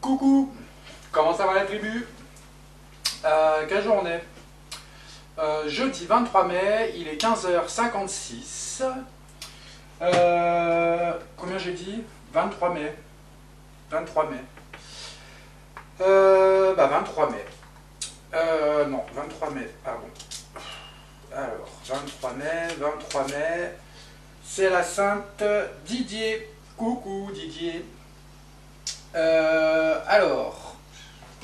Coucou, comment ça va la tribu? Quelle journée? Jeudi 23 mai, il est 15h56. Combien j'ai dit? 23 mai. 23 mai. 23 mai. Non, 23 mai, pardon. Alors, 23 mai, c'est la Sainte Didier. Coucou Didier. Alors,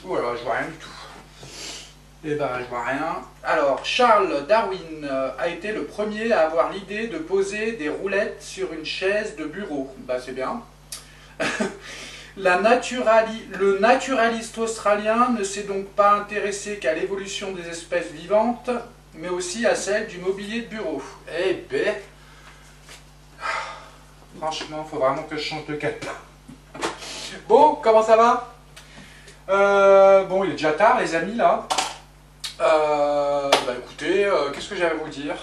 voilà, je vois rien du tout. Eh ben, je vois rien. Alors, Charles Darwin a été le premier à avoir l'idée de poser des roulettes sur une chaise de bureau. Bah, c'est bien. Le naturaliste australien ne s'est donc pas intéressé qu'à l'évolution des espèces vivantes, mais aussi à celle du mobilier de bureau. Eh ben, franchement, il faut vraiment que je change de cap. Bon, comment ça va? Bon, il est déjà tard, les amis, là. Écoutez, qu'est-ce que j'avais à vous dire?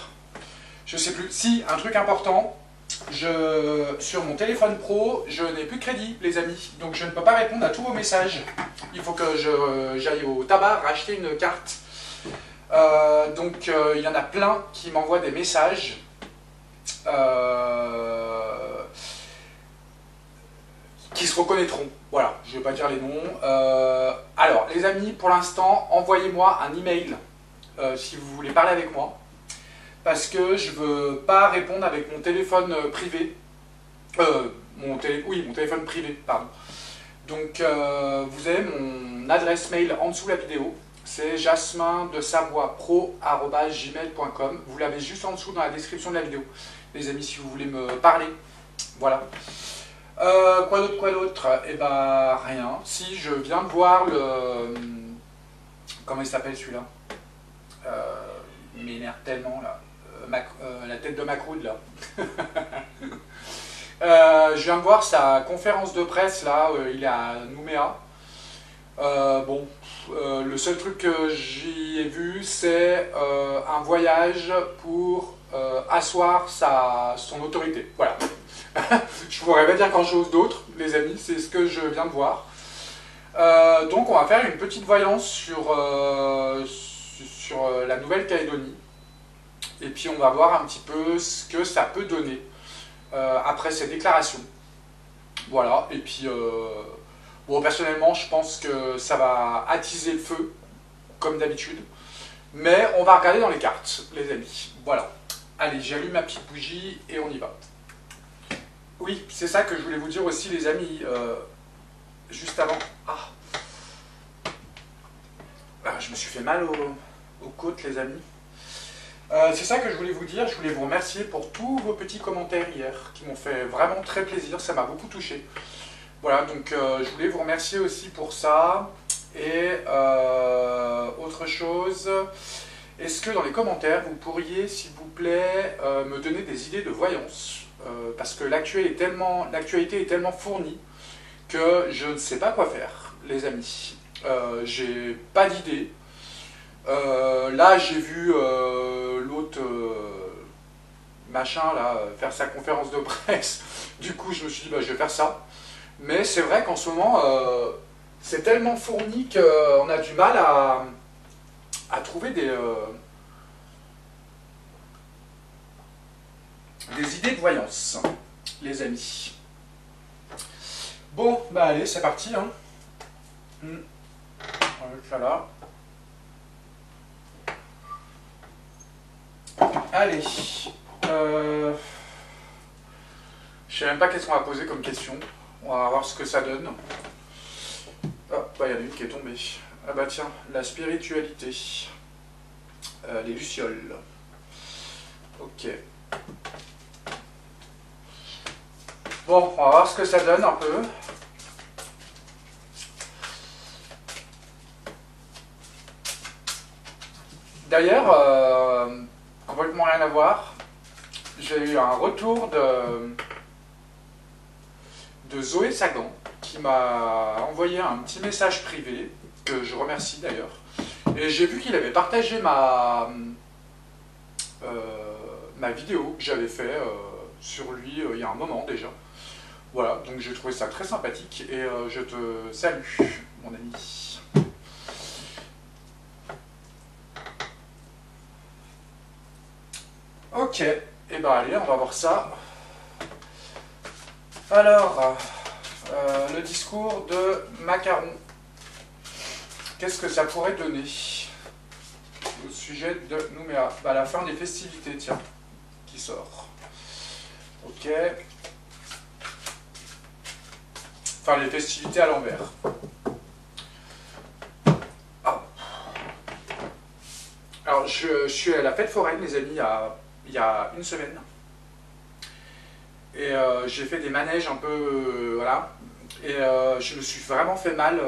Je sais plus. Si, un truc important. Sur mon téléphone pro, je n'ai plus de crédit, les amis. Donc je ne peux pas répondre à tous vos messages. Il faut que j'aille au tabac racheter une carte. Il y en a plein qui m'envoient des messages. Qui se reconnaîtront. Voilà, je ne vais pas dire les noms. Alors, les amis, pour l'instant, envoyez-moi un email si vous voulez parler avec moi. Parce que je ne veux pas répondre avec mon téléphone privé. Mon téléphone privé, pardon. Donc, vous avez mon adresse mail en dessous de la vidéo. C'est jasmindesavoispro@gmail.com. Vous l'avez juste en dessous dans la description de la vidéo. Les amis, si vous voulez me parler. Voilà. Quoi d'autre? Eh ben, rien. Si, je viens de voir le... Comment il s'appelle celui-là? Il m'énerve tellement, là. La tête de Macron, là. Je viens de voir sa conférence de presse, là. Il est à Nouméa. Le seul truc que j'y ai vu, c'est un voyage pour asseoir son autorité. Voilà. Je pourrais pas dire grand-chose d'autre, les amis, c'est ce que je viens de voir. Donc on va faire une petite voyance sur la Nouvelle-Calédonie. Et puis on va voir un petit peu ce que ça peut donner après ces déclarations. Voilà, et puis bon, personnellement je pense que ça va attiser le feu, comme d'habitude. Mais on va regarder dans les cartes, les amis. Voilà. Allez, j'allume ma petite bougie et on y va. Oui, c'est ça que je voulais vous dire aussi, les amis, juste avant. Je me suis fait mal aux côtes, les amis. C'est ça que je voulais vous dire. Je voulais vous remercier pour tous vos petits commentaires hier, qui m'ont fait vraiment très plaisir. Ça m'a beaucoup touché. Voilà, donc je voulais vous remercier aussi pour ça. Et autre chose, est-ce que dans les commentaires, vous pourriez, s'il vous plaît, me donner des idées de voyance? Parce que l'actualité est tellement fournie que je ne sais pas quoi faire, les amis. J'ai pas d'idée. Là, j'ai vu l'autre machin là faire sa conférence de presse. Du coup, je me suis dit, je vais faire ça. Mais c'est vrai qu'en ce moment, c'est tellement fourni qu'on a du mal à trouver des idées de voyance, les amis. Bon, allez, c'est parti. Hein. On va mettre ça là. Allez. Je sais même pas qu'est-ce qu'on va poser comme question. On va voir ce que ça donne. Il y en a une qui est tombée. Ah bah tiens, la spiritualité. Les lucioles. Ok. Bon, on va voir ce que ça donne un peu. D'ailleurs, complètement rien à voir, j'ai eu un retour de Zoé Sagan qui m'a envoyé un petit message privé, que je remercie d'ailleurs. Et j'ai vu qu'il avait partagé ma vidéo que j'avais fait sur lui il y a un moment déjà. Voilà, donc j'ai trouvé ça très sympathique et je te salue, mon ami. Ok, et ben allez, on va voir ça. Alors, le discours de Macaron. Qu'est-ce que ça pourrait donner au sujet de Nouméa? Bah, la fin des festivités, tiens, qui sort. Ok. Enfin, les festivités à l'envers. Ah. Alors, je suis à la fête foraine, les amis, il y a une semaine. Et j'ai fait des manèges un peu... voilà. Et je me suis vraiment fait mal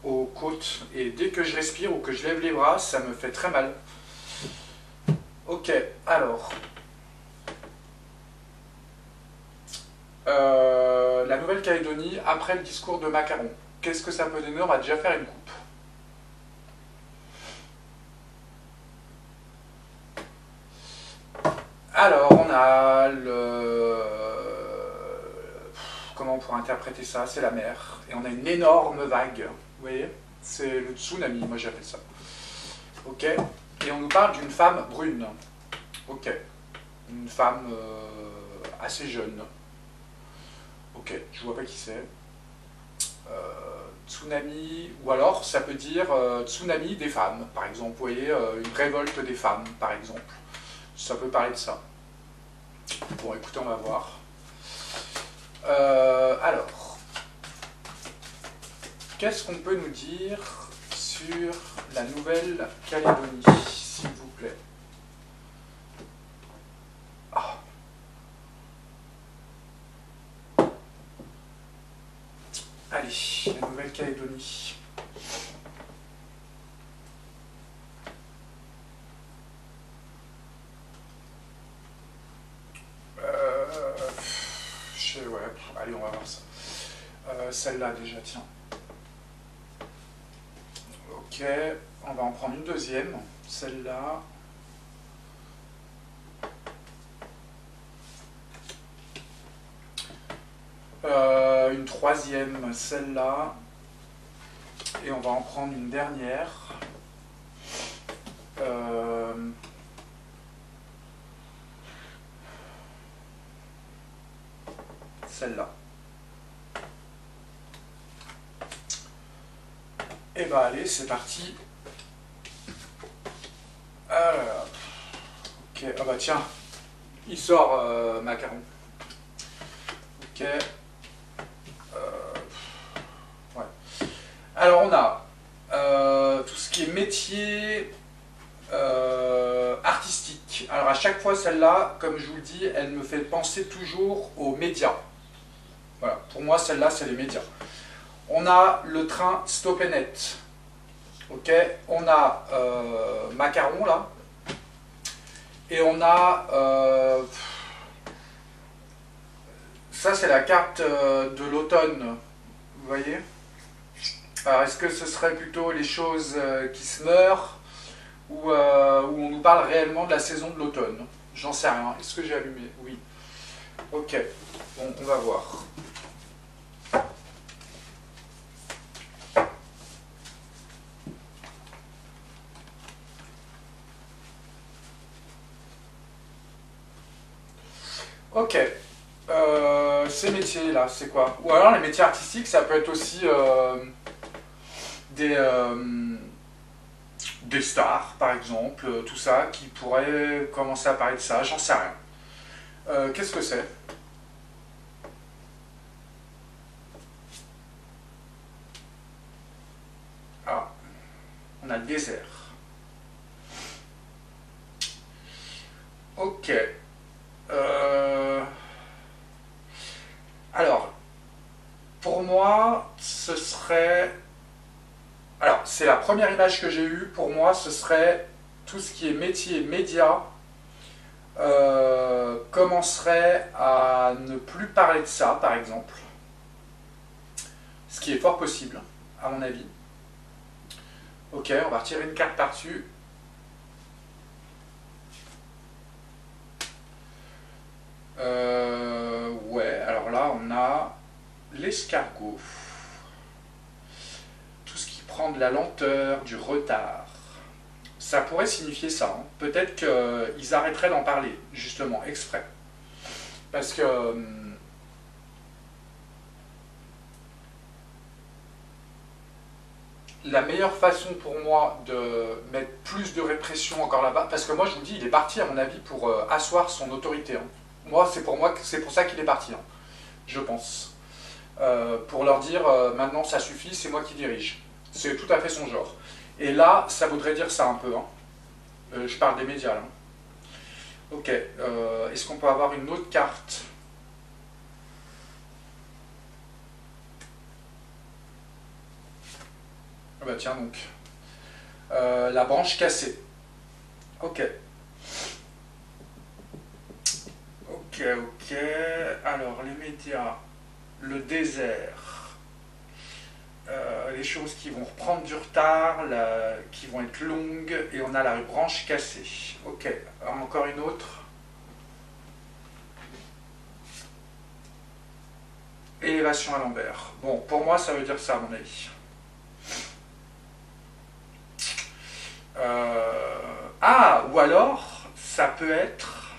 aux côtes. Et dès que je respire ou que je lève les bras, ça me fait très mal. Ok, alors... la Nouvelle-Calédonie, après le discours de Macaron. Qu'est-ce que ça peut donner? On va déjà faire une coupe. Alors, on a le... Comment on pourrait interpréter ça? C'est la mer. Et on a une énorme vague. Vous voyez? C'est le tsunami, moi j'appelle ça. Ok? Et on nous parle d'une femme brune. Ok. Une femme assez jeune. Ok, je vois pas qui c'est. Tsunami, ou alors ça peut dire tsunami des femmes, par exemple. Vous voyez, une révolte des femmes, par exemple. Ça peut parler de ça. Bon, écoutez, on va voir. Alors, qu'est-ce qu'on peut nous dire sur la Nouvelle-Calédonie, s'il vous plaît? Ah. Allez, la Nouvelle-Calédonie. Ouais, allez, on va voir ça. Celle-là déjà, tiens. Ok, on va en prendre une deuxième. Celle-là. Une troisième, celle-là. Et on va en prendre une dernière. Celle-là. Et bah allez, c'est parti. Alors, ok, ah bah tiens, il sort Macaron. Ok. Ouais. Alors on a tout ce qui est métier artistique. Alors à chaque fois celle-là, comme je vous le dis, elle me fait penser toujours aux médias. Voilà, pour moi celle-là c'est les médias. On a le train Stop et Net. Ok, on a Macaron là. Et on a ça c'est la carte de l'automne. Vous voyez? Alors est-ce que ce serait plutôt les choses qui se meurent ou où on nous parle réellement de la saison de l'automne? J'en sais rien. Est-ce que j'ai allumé? Oui. Ok. Bon, on va voir. Ok. Ces métiers-là, c'est quoi? Ou alors les métiers artistiques, ça peut être aussi des stars, par exemple, tout ça, qui pourraient commencer à parler de ça, j'en sais rien. Qu'est-ce que c'est? Ah, on a le désert. Ok. Alors, pour moi, ce serait... Alors, c'est la première image que j'ai eue. Pour moi, ce serait tout ce qui est métier média commencerait à ne plus parler de ça, par exemple. Ce qui est fort possible, à mon avis. Ok, on va retirer une carte par-dessus. Ouais, alors là, on a l'escargot. Tout ce qui prend de la lenteur, du retard. Ça pourrait signifier ça. Hein. Peut-être qu'ils arrêteraient d'en parler, justement, exprès. Parce que... la meilleure façon pour moi de mettre plus de répression encore là-bas, parce que moi je vous dis, il est parti à mon avis pour asseoir son autorité. Hein. Moi, c'est pour ça qu'il est parti, hein, je pense. Pour leur dire, maintenant ça suffit, c'est moi qui dirige. C'est tout à fait son genre. Et là, ça voudrait dire ça un peu. Hein. Je parle des médias là. Ok, est-ce qu'on peut avoir une autre carte ? Ah bah tiens donc, la branche cassée. Ok. Ok, ok. Alors, les médias, le désert, les choses qui vont reprendre du retard, qui vont être longues, et on a la branche cassée. Ok, encore une autre. Élévation à l'envers. Bon, pour moi, ça veut dire ça, à mon avis. Ah, ou alors, ça peut être...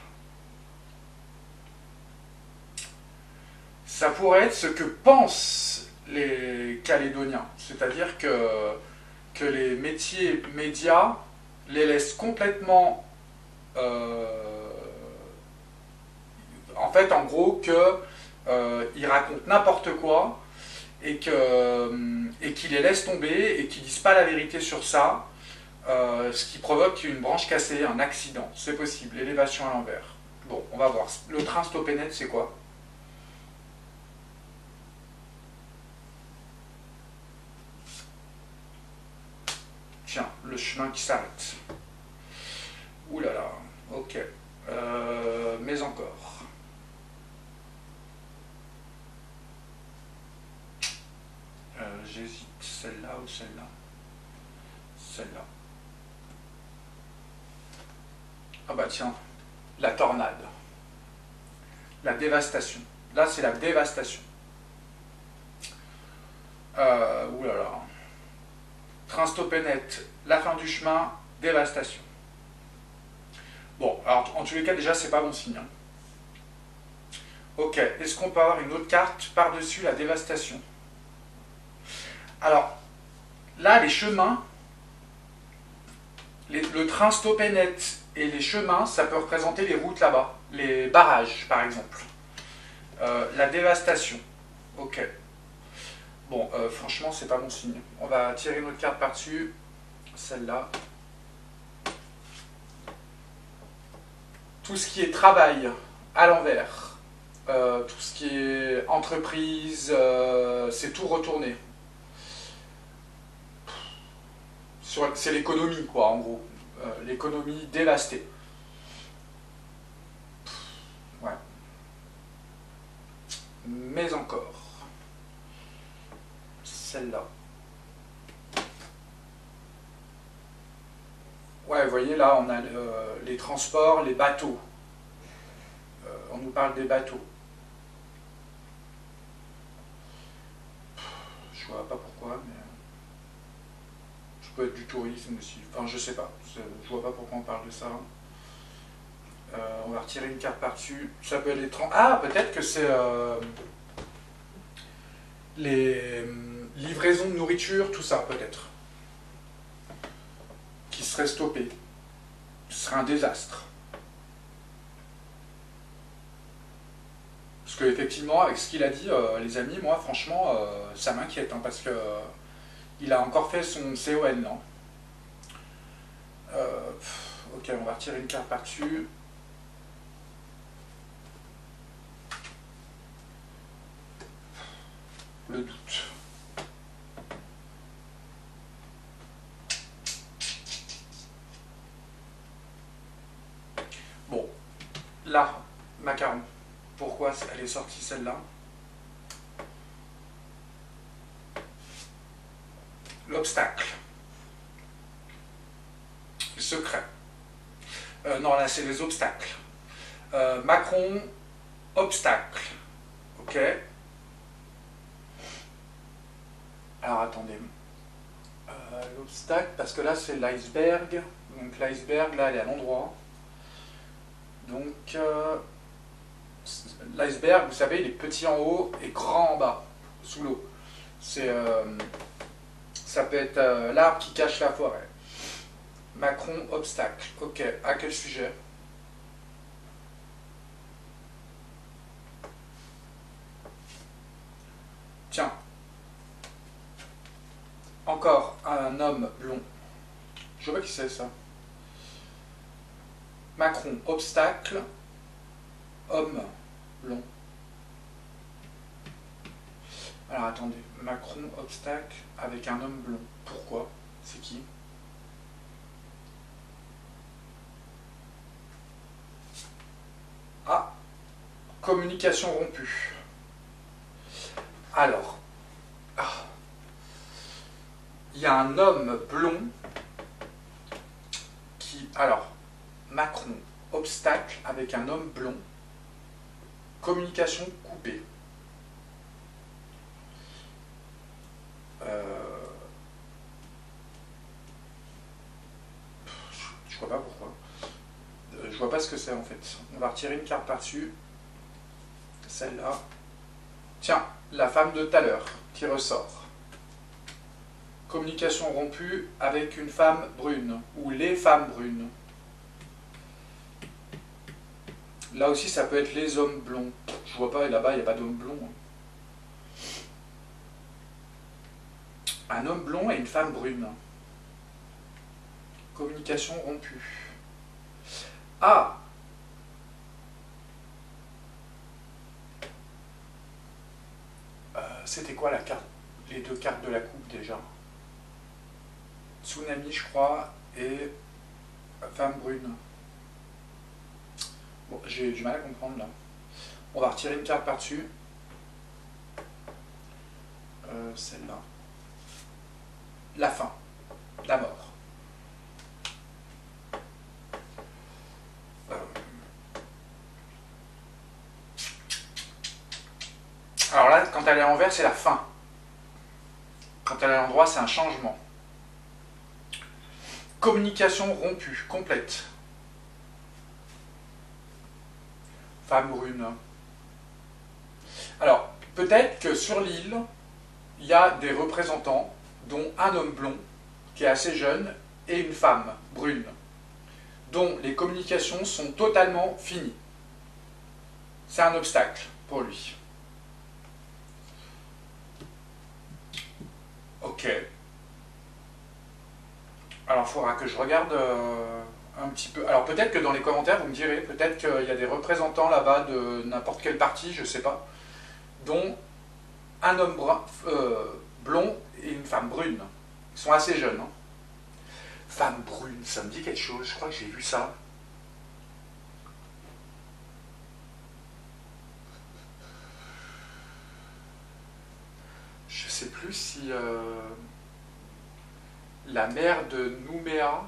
Ça pourrait être ce que pensent les Calédoniens. C'est-à-dire que les médias les laissent complètement... en fait, en gros, qu'ils racontent n'importe quoi et qu'ils les laissent tomber et qu'ils disent pas la vérité sur ça. Ce qui provoque une branche cassée, un accident, c'est possible, élévation à l'envers. Bon, on va voir. Le train stoppé net, c'est quoi? Tiens, le chemin qui s'arrête. Ouh là là, ok. Mais encore. J'hésite, celle-là ou celle-là? Celle-là. Ah bah tiens, la tornade. La dévastation. Là, c'est la dévastation. Ouh là là. Train stoppé net, la fin du chemin, dévastation. Bon, alors en tous les cas, déjà, c'est pas bon signe. Hein. Ok, est-ce qu'on peut avoir une autre carte par-dessus la dévastation? Alors, là, les chemins, le train stoppé net et les chemins, ça peut représenter les routes là-bas, les barrages, par exemple. La dévastation. Ok. Bon, franchement, c'est pas bon signe. On va tirer une autre carte par-dessus. Celle-là. Tout ce qui est travail à l'envers, tout ce qui est entreprise, c'est tout retourné. C'est l'économie, quoi, en gros. L'économie dévastée. Ouais. Mais encore. Celle-là. Ouais, vous voyez, là, on a les transports, les bateaux. On nous parle des bateaux. Je vois pas pourquoi, mais... ça peut être du tourisme aussi. Enfin, je sais pas. Je vois pas pourquoi on parle de ça. On va retirer une carte par-dessus. Ça peut être les Ah, peut-être que c'est les livraisons de nourriture, tout ça, peut-être. Qui serait stoppé. Ce serait un désastre. Parce que effectivement, avec ce qu'il a dit, les amis, moi, franchement, ça m'inquiète, hein, parce que il a encore fait son CON, non? Ok, on va retirer une carte par-dessus. Le doute. Bon, là, macaron. Pourquoi elle est sortie celle-là? L'obstacle. Le secret. Non, là, c'est les obstacles. Macron, obstacle. Ok. obstacle, parce que là c'est l'iceberg. Donc l'iceberg, là, elle est à l'endroit. Donc l'iceberg, vous savez, il est petit en haut et grand en bas, sous l'eau. Ça peut être l'arbre qui cache la forêt. Macron, obstacle. Ok, à quel sujet? Tiens. Encore un homme blond. Je sais pas qui c'est ça. Macron, obstacle, homme blond. Alors attendez, Macron, obstacle, avec un homme blond. Pourquoi? C'est qui? Ah, communication rompue. Alors, il y a un homme blond qui... Alors, Macron, obstacle avec un homme blond, communication coupée. Je vois pas pourquoi. Je vois pas ce que c'est en fait. On va retirer une carte par-dessus. Celle-là. Tiens, la femme de tout à l'heure qui ressort. Communication rompue avec une femme brune, ou les femmes brunes. Là aussi, ça peut être les hommes blonds. Je vois pas, là-bas, il n'y a pas d'homme blond. Un homme blond et une femme brune. Communication rompue. Ah! C'était quoi la carte? Les deux cartes de la coupe déjà? Tsunami, je crois, et femme brune. Bon, j'ai du mal à comprendre là. On va retirer une carte par-dessus. Celle-là. La fin. La mort. Alors là, quand elle est à l'envers, c'est la fin. Quand elle est à l'endroit, c'est un changement. Communication rompue, complète. Femme brune. Alors, peut-être que sur l'île, il y a des représentants, dont un homme blond, qui est assez jeune, et une femme brune, dont les communications sont totalement finies. C'est un obstacle pour lui. Ok. Alors, il faudra que je regarde un petit peu. Alors, peut-être que dans les commentaires, vous me direz, peut-être qu'il y a des représentants là-bas de n'importe quel parti, je ne sais pas, dont un homme blond et une femme brune. Ils sont assez jeunes. Hein. Femme brune, ça me dit quelque chose, je crois que j'ai vu ça. Je ne sais plus si la mère de Nouméa,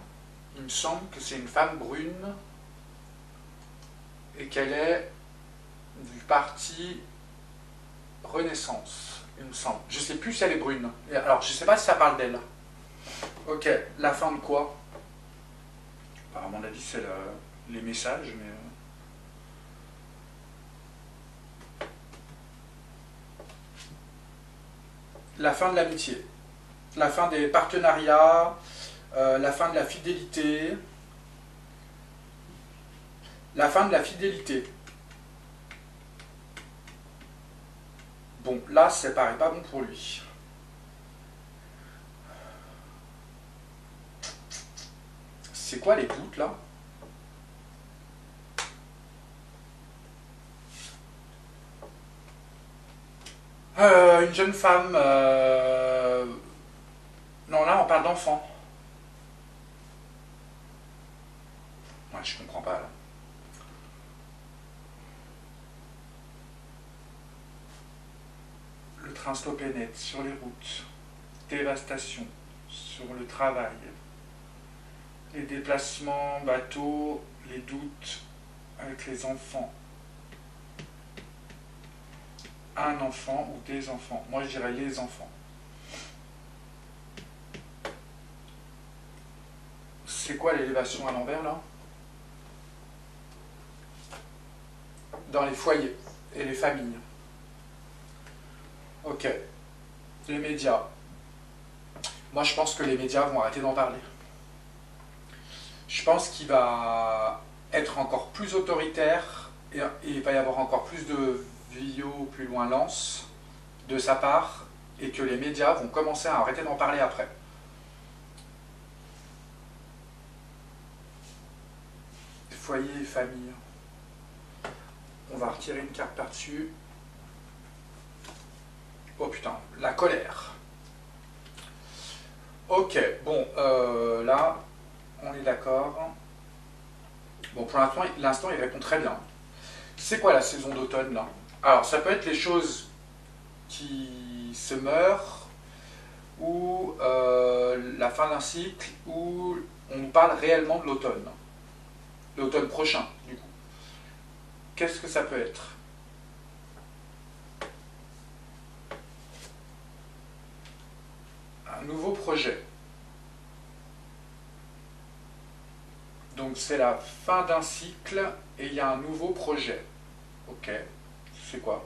il me semble que c'est une femme brune et qu'elle est du parti Renaissance, il me semble. Je ne sais plus si elle est brune. Alors, je ne sais pas si ça parle d'elle. Ok, la fin de quoi? À mon avis, c'est les messages, mais... La fin de l'amitié, la fin des partenariats, la fin de la fidélité, la fin de la fidélité. Bon, là, ça paraît pas bon pour lui. C'est quoi les doutes, là? Une jeune femme... Non, là, on parle d'enfant. Ouais, je comprends pas, là. Le train stoppé net sur les routes. Dévastation sur le travail. Les déplacements, bateaux, les doutes avec les enfants. Un enfant ou des enfants. Moi, je dirais les enfants. C'est quoi l'élévation à l'envers là? Dans les foyers et les familles. Ok. Les médias. Moi je pense que les médias vont arrêter d'en parler. Je pense qu'il va être encore plus autoritaire et il va y avoir encore plus de vidéos plus loin lance de sa part et que les médias vont commencer à arrêter d'en parler après. Foyer et famille. On va retirer une carte par-dessus. Oh putain, la colère. Ok, bon, là, on est d'accord. Bon, pour l'instant, il répond très bien. C'est quoi la saison d'automne, là? Alors, ça peut être les choses qui se meurent, ou la fin d'un cycle, ou on nous parle réellement de l'automne. L'automne prochain, du coup. Qu'est-ce que ça peut être? Un nouveau projet. Donc c'est la fin d'un cycle et il y a un nouveau projet. Ok. C'est quoi?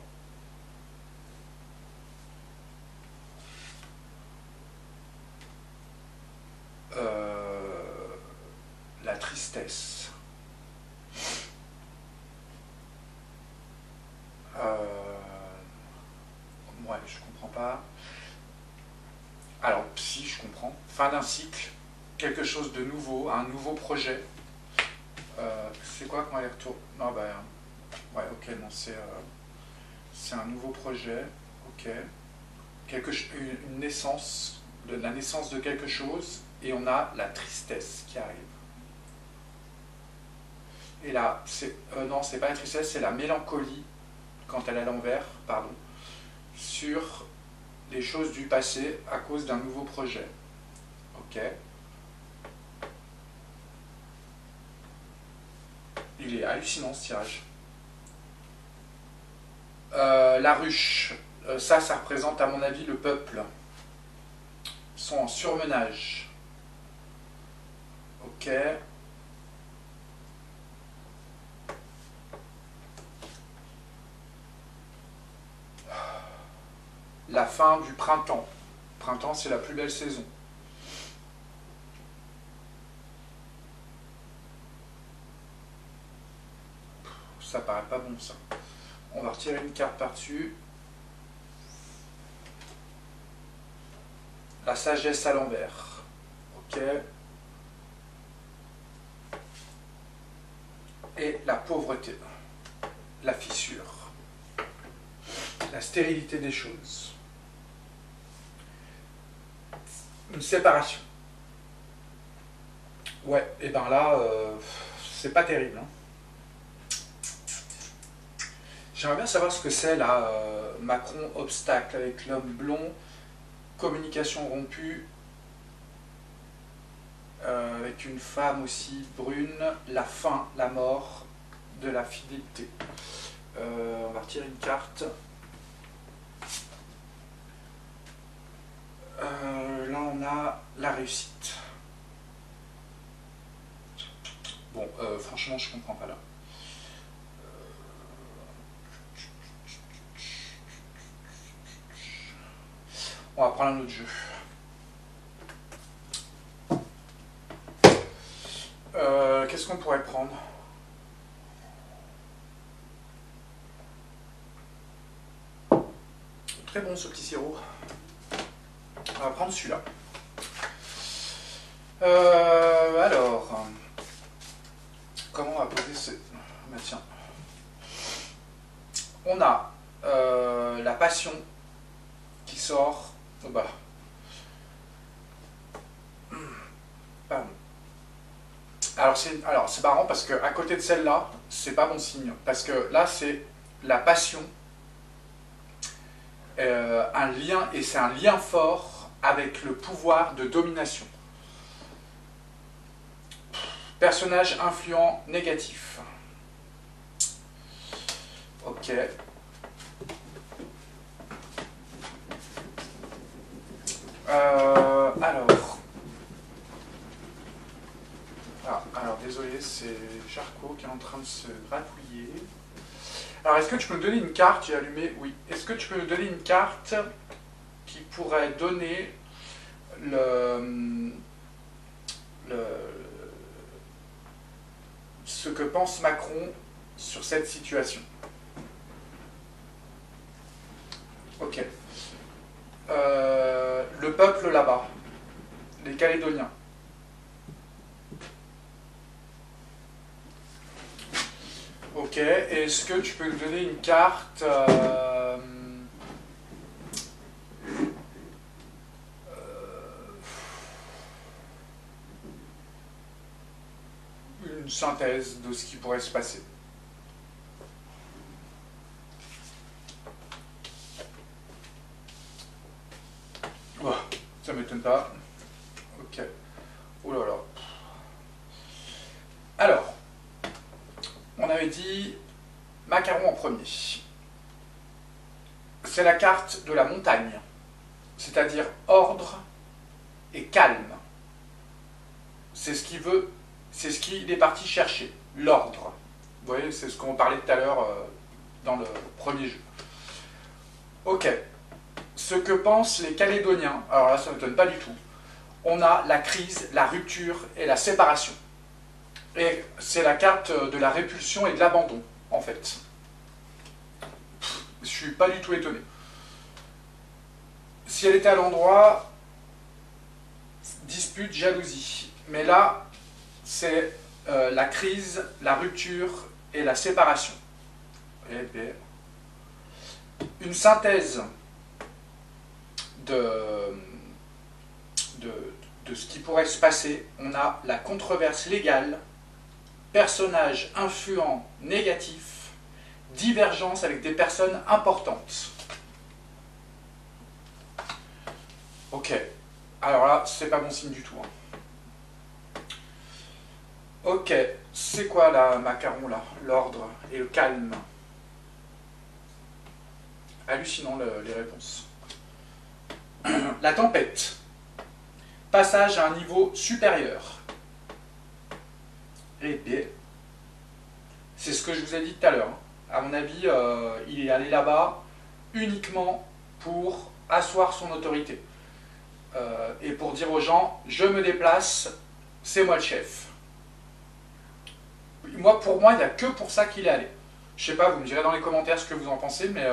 La tristesse. Ouais, je comprends pas. Alors, si, je comprends. Fin d'un cycle, quelque chose de nouveau, un nouveau projet. C'est quoi quand elle retourne? Non, bah. Ouais, ok, non, c'est un nouveau projet. Ok. Une naissance, la naissance de quelque chose, et on a la tristesse qui arrive. Et là, non, c'est pas la tristesse, c'est la mélancolie, quand elle est à l'envers, pardon, sur les choses du passé à cause d'un nouveau projet. Ok. Il est hallucinant ce tirage. La ruche, ça représente à mon avis le peuple. Ils sont en surmenage. Ok. La fin du printemps. Printemps, c'est la plus belle saison. Ça paraît pas bon ça. On va retirer une carte par-dessus. La sagesse à l'envers. Ok. Et la pauvreté. La fissure. La stérilité des choses. Une séparation. Ouais, et ben là, c'est pas terrible. Hein. J'aimerais bien savoir ce que c'est là, Macron obstacle avec l'homme blond, communication rompue, avec une femme aussi brune, la fin, la mort, de la fidélité. On va retirer une carte. Là on a la réussite. Bon, franchement je comprends pas là. On va prendre un autre jeu. Qu'est-ce qu'on pourrait prendre? Très bon ce petit sirop. On va prendre celui-là. Alors, comment on va poser ce... Bah, tiens. On a la passion qui sort... Oh bah. Pardon. Alors c'est marrant parce que à côté de celle-là, c'est pas bon signe. Parce que là, c'est la passion, un lien, et c'est un lien fort avec le pouvoir de domination. Personnage influent négatif. Ok. Alors. c'est Charcot qui est en train de se gratouiller. Alors, est-ce que tu peux me donner une carte? J'ai allumé, oui. Est-ce que tu peux me donner une carte qui pourrait donner ce que pense Macron sur cette situation? Ok. Le peuple là-bas, les Calédoniens. Ok, est-ce que tu peux me donner une carte une synthèse de ce qui pourrait se passer? Oh, ça m'étonne pas. Ok. Oh là là. Alors, on avait dit Macaron en premier. C'est la carte de la montagne, c'est-à-dire ordre et calme. C'est ce qu'il veut, c'est ce qu'il est parti chercher, l'ordre. Vous voyez, c'est ce qu'on parlait tout à l'heure dans le premier jeu. Ok. Ce que pensent les Calédoniens, alors là ça ne m'étonne pas du tout, on a la crise, la rupture et la séparation. Et c'est la carte de la répulsion et de l'abandon, en fait. Je suis pas du tout étonné. Si elle était à l'endroit, dispute, jalousie. Mais là, c'est la crise, la rupture et la séparation. Eh bien, une synthèse de ce qui pourrait se passer, on a la controverse légale, personnage influent négatif, divergence avec des personnes importantes. Ok, alors là, c'est pas bon signe du tout. Hein. Ok, c'est quoi là, Macaron, là? L'ordre et le calme. Hallucinant les réponses. La tempête. Passage à un niveau supérieur. Eh bien, c'est ce que je vous ai dit tout à l'heure. À mon avis, il est allé là-bas uniquement pour asseoir son autorité. Et pour dire aux gens, je me déplace, c'est moi le chef. Pour moi, il n'y a que pour ça qu'il est allé. Je sais pas, vous me direz dans les commentaires ce que vous en pensez, mais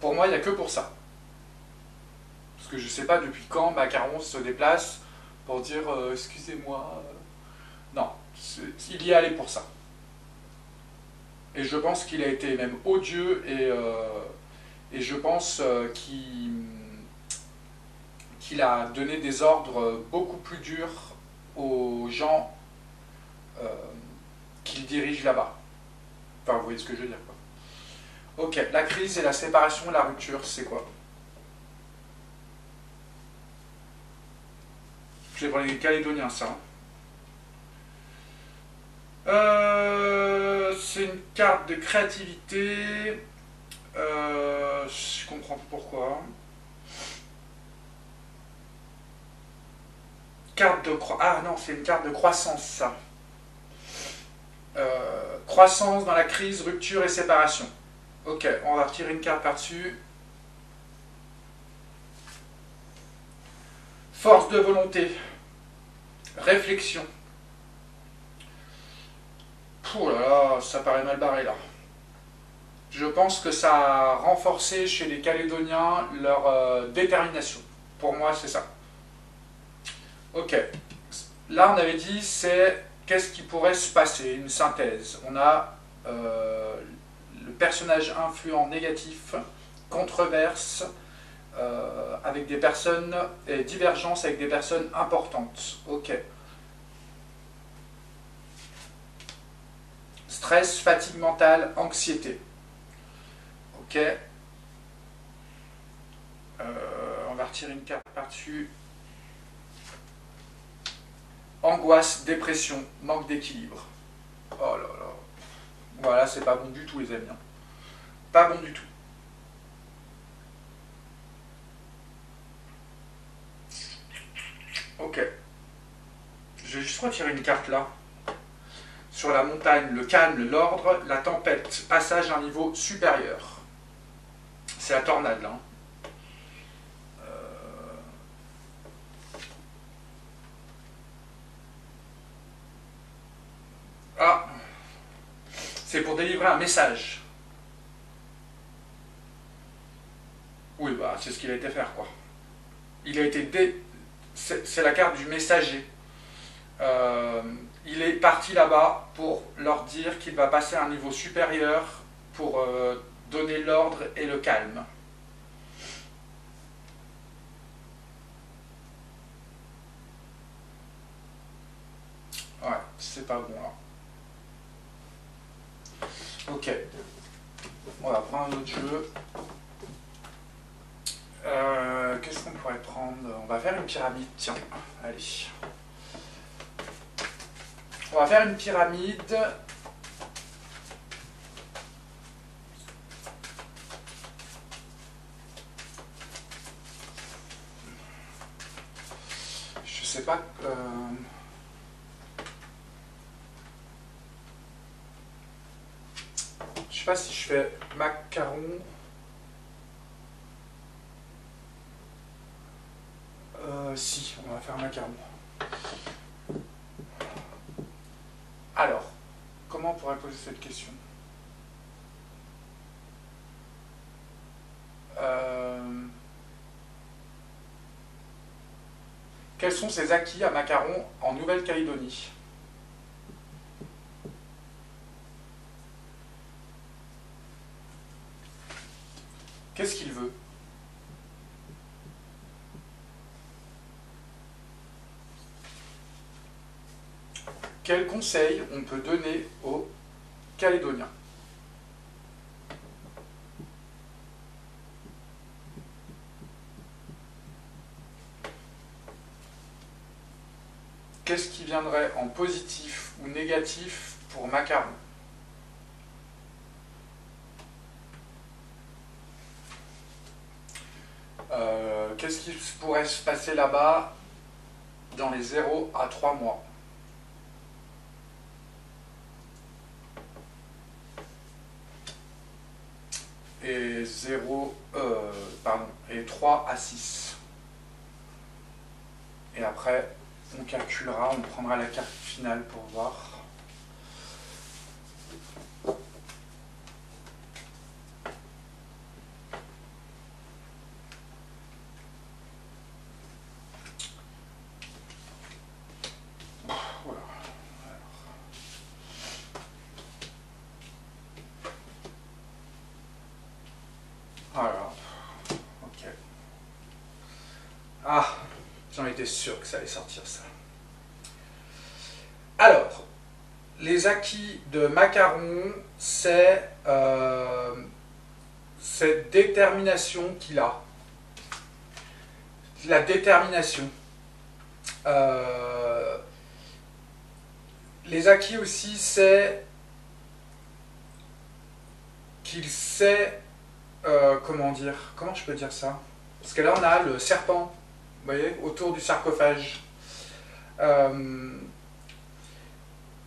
pour moi, il n'y a que pour ça. Parce que je ne sais pas depuis quand Macaron se déplace pour dire excusez-moi. Non, il y est allé pour ça. Et je pense qu'il a été même odieux et je pense qu'il a donné des ordres beaucoup plus durs aux gens qu'il dirige là-bas. Enfin, vous voyez ce que je veux dire, quoi. Ok, la crise et la séparation, la rupture, c'est quoi? C'est pour les Calédoniens, ça. C'est une carte de créativité. Je comprends pas pourquoi. Ah non, c'est une carte de croissance, ça. Croissance dans la crise, rupture et séparation. Ok, on va retirer une carte par-dessus. Force de volonté. Réflexion. Oh là là, ça paraît mal barré là. Je pense que ça a renforcé chez les Calédoniens leur détermination. Pour moi, c'est ça. Ok. Là, on avait dit, c'est qu'est-ce qui pourrait se passer, une synthèse. On a le personnage influent négatif, controverse, avec des personnes, et divergence avec des personnes importantes. Ok. Stress, fatigue mentale, anxiété. Ok. On va retirer une carte par-dessus. Angoisse, dépression, manque d'équilibre. Oh là là. Voilà, c'est pas bon du tout, les amis. Pas bon du tout. Ok. Je vais juste retirer une carte là. sur la montagne, le calme, l'ordre, la tempête, passage à un niveau supérieur. C'est la tornade là. Ah, c'est pour délivrer un message. Oui, bah c'est ce qu'il a été faire quoi. Il a été c'est la carte du messager. Il est parti là-bas pour leur dire qu'il va passer à un niveau supérieur pour donner l'ordre et le calme. Ouais, c'est pas bon là. Ok. On va prendre un autre jeu. Qu'est-ce qu'on pourrait prendre? On va faire une pyramide, tiens. Allez. On va faire une pyramide. Je sais pas. Je sais pas si je fais macaron. Si, on va faire macaron. Alors, comment on pourrait poser cette question? Quels sont ses acquis à Macaron en Nouvelle-Calédonie? Qu'est-ce qu'il veut? Quels conseils on peut donner aux Calédoniens? Qu'est-ce qui viendrait en positif ou négatif pour Macaron? Qu'est-ce qui pourrait se passer là-bas dans les 0 à 3 mois? Et 3 à 6. Et après, on calculera, on prendra la carte finale pour voir. Voilà. Alors, ok. Ah, j'en étais sûr que ça allait sortir ça. Alors, les acquis de Macaron, c'est cette détermination qu'il a. La détermination. Les acquis aussi, c'est qu'il sait, comment je peux dire ça? Parce que là, on a le serpent, vous voyez, autour du sarcophage.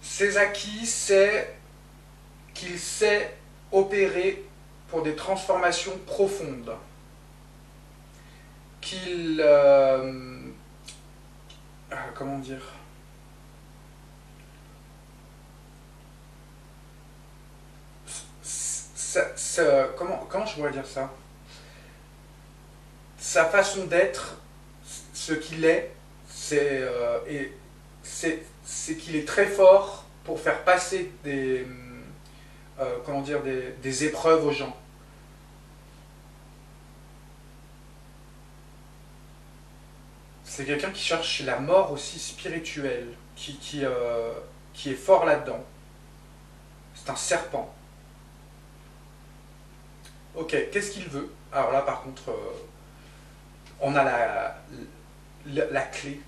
Ses acquis, c'est qu'il sait opérer pour des transformations profondes. Qu'il... comment dire? Comment je pourrais dire ça? Sa façon d'être, ce qu'il est, c'est qu'il est très fort pour faire passer des épreuves aux gens. C'est quelqu'un qui cherche la mort aussi spirituelle, qui est fort là-dedans. C'est un serpent. Ok, qu'est-ce qu'il veut? Alors là, par contre, on a la clé.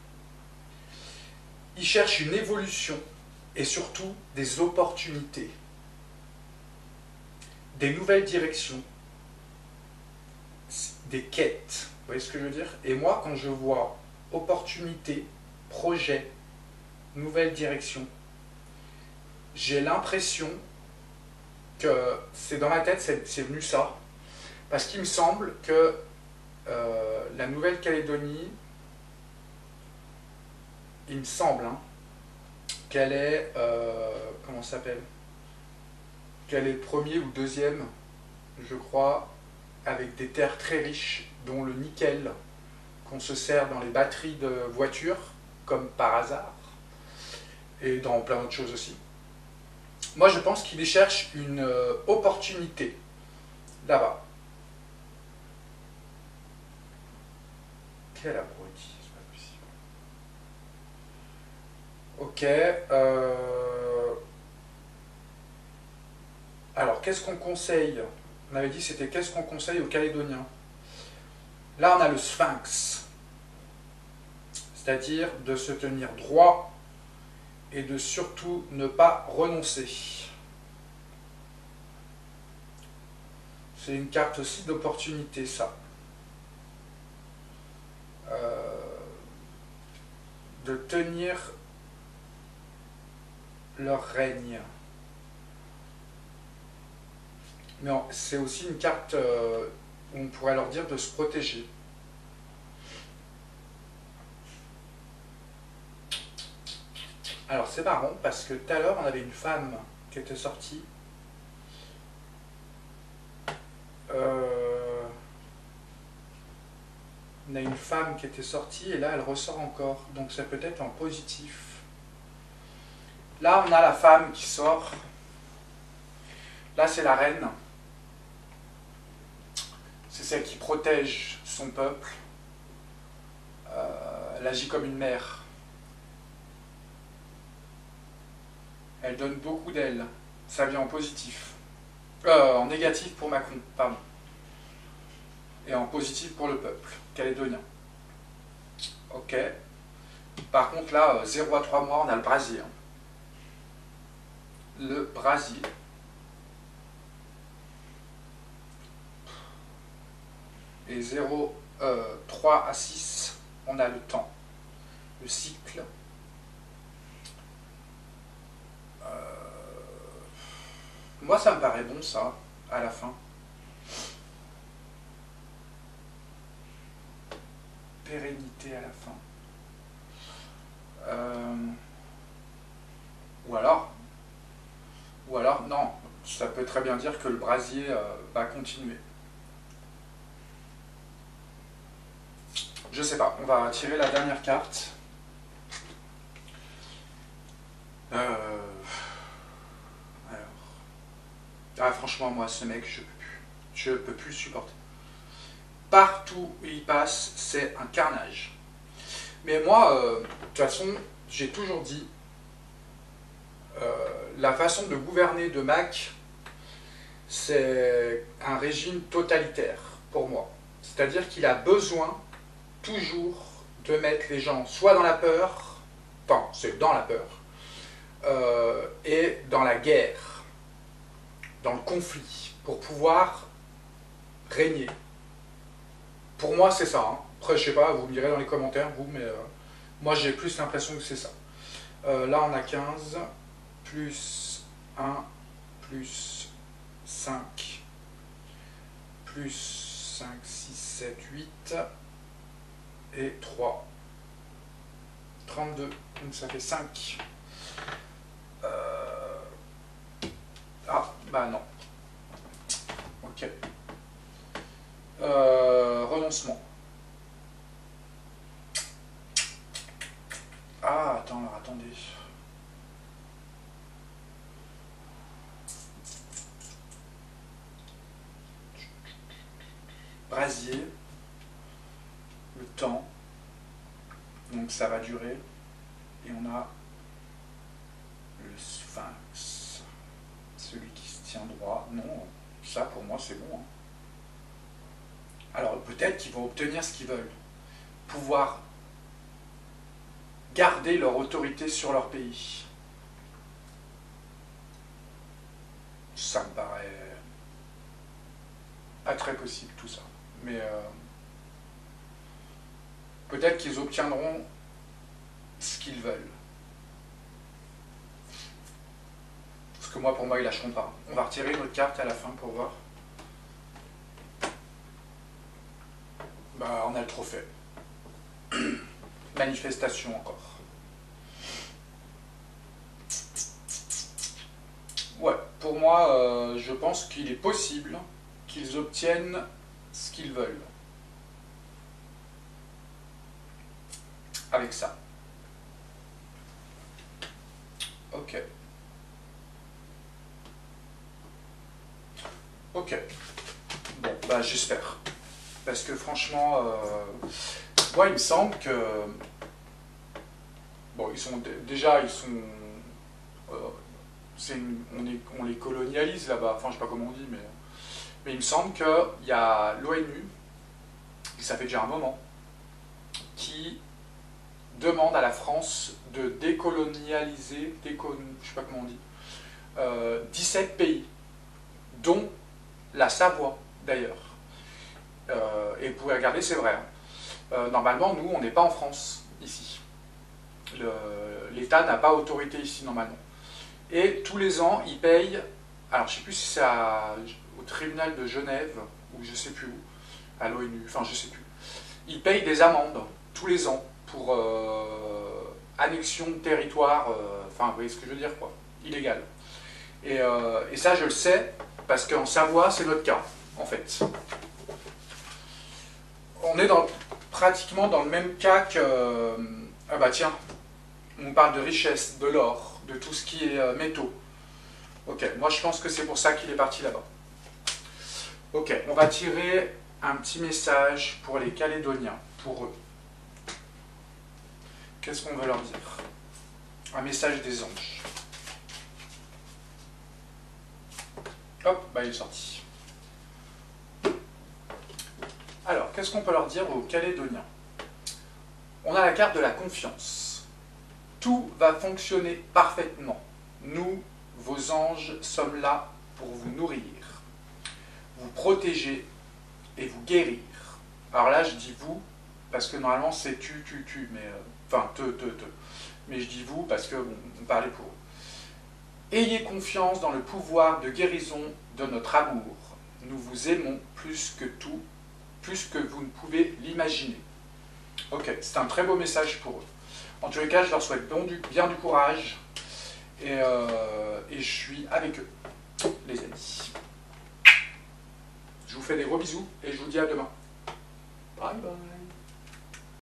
Il cherche une évolution et surtout des opportunités, des nouvelles directions, des quêtes. Vous voyez ce que je veux dire? Et moi, quand je vois opportunité, projet, nouvelle direction, j'ai l'impression que c'est dans ma tête, c'est venu ça, parce qu'il me semble que la Nouvelle-Calédonie, il me semble hein, qu'elle est, comment ça s'appelle, qu'elle est le premier ou deuxième, je crois, avec des terres très riches, dont le nickel, qu'on se sert dans les batteries de voitures, comme par hasard, et dans plein d'autres choses aussi. Moi, je pense qu'il y cherche une opportunité, là-bas. Quel abruti, c'est pas possible. Ok. Alors, qu'est-ce qu'on conseille? On avait dit c'était qu'est-ce qu'on conseille aux Calédoniens? Là, on a le sphinx. C'est-à-dire de se tenir droit et de surtout ne pas renoncer. C'est une carte aussi d'opportunité, ça. De tenir leur règne. Mais c'est aussi une carte où on pourrait leur dire de se protéger. Alors c'est marrant parce que tout à l'heure on avait une femme qui était sortie. On a une femme qui était sortie et là elle ressort encore. Donc ça peut être en positif. Là on a la femme qui sort. Là c'est la reine. C'est celle qui protège son peuple. Elle agit comme une mère. Elle donne beaucoup d'elle. Ça vient en positif. En négatif pour Macron, pardon. Et en positif pour le peuple calédonien. Ok. Par contre là, 0 à 3 mois, on a le brasier. Hein. Le brasier. Et 0, 3 à 6, on a le temps. Le cycle. Moi, ça me paraît bon, ça, à la fin. Pérennité à la fin. Ou alors, non, ça peut très bien dire que le brasier va continuer. Je sais pas, on va tirer la dernière carte. Ah, franchement, moi, ce mec, je peux plus le supporter. Partout où il passe, c'est un carnage. Mais moi, de toute façon, j'ai toujours dit, la façon de gouverner de Mac, c'est un régime totalitaire, pour moi. C'est-à-dire qu'il a besoin, toujours, de mettre les gens soit dans la peur, enfin, c'est dans la peur, et dans la guerre, dans le conflit, pour pouvoir régner. Pour moi, c'est ça. Hein. Après, je sais pas, vous me direz dans les commentaires, vous, mais moi, j'ai plus l'impression que c'est ça. Là, on a 15, plus 1, plus 5, plus 5, 6, 7, 8, et 3. 32, donc ça fait 5. Ah, bah non. Ok. Renoncement. Ah, attends, alors attendez. Brasier. Le temps. Donc ça va durer. Et on a le sphinx. Celui qui se tient droit. Non, ça pour moi c'est bon. Hein. Alors peut-être qu'ils vont obtenir ce qu'ils veulent. Pouvoir garder leur autorité sur leur pays. Ça me paraît pas très possible tout ça. Mais peut-être qu'ils obtiendront ce qu'ils veulent. Parce que moi, pour moi, ils lâcheront pas. On va retirer notre carte à la fin pour voir. Bah, on a le trophée. Manifestation encore. Ouais, pour moi, je pense qu'il est possible qu'ils obtiennent ce qu'ils veulent. Avec ça. Ok. Ok. Bon, bah j'espère. Parce que franchement, moi il me semble que... Bon, ils sont déjà, ils sont... on les colonialise là-bas, enfin je sais pas comment on dit, mais il me semble qu'il y a l'ONU, et ça fait déjà un moment, qui demande à la France de décolonialiser, je sais pas comment on dit, 17 pays, dont la Savoie d'ailleurs. Et vous pouvez regarder, c'est vrai. Normalement, nous, on n'est pas en France, ici. L'État n'a pas autorité ici, normalement. Et tous les ans, ils payent, alors je ne sais plus si c'est au tribunal de Genève, ou je ne sais plus où, à l'ONU, enfin je ne sais plus. Ils payent des amendes, tous les ans, pour annexion de territoire, enfin vous voyez ce que je veux dire, quoi, illégal. Et ça, je le sais, parce qu'en Savoie, c'est notre cas, en fait. On est pratiquement dans le même cas que... ah bah tiens, on parle de richesse, de l'or, de tout ce qui est métaux. Ok, moi je pense que c'est pour ça qu'il est parti là-bas. Ok, on va tirer un petit message pour les Calédoniens, pour eux. Qu'est-ce qu'on veut leur dire? Un message des anges. Hop, bah il est sorti. Alors, qu'est-ce qu'on peut leur dire aux Calédoniens? On a la carte de la confiance. Tout va fonctionner parfaitement. Nous, vos anges, sommes là pour vous nourrir, vous protéger et vous guérir. Alors là, je dis vous, parce que normalement c'est tu, mais... enfin, te. Mais je dis vous parce que bon, on parlait pour eux. Ayez confiance dans le pouvoir de guérison de notre amour. Nous vous aimons plus que tout, plus que vous ne pouvez l'imaginer. Ok, c'est un très beau message pour eux. En tous les cas, je leur souhaite bien du courage et je suis avec eux, les amis. Je vous fais des gros bisous et je vous dis à demain. Bye bye.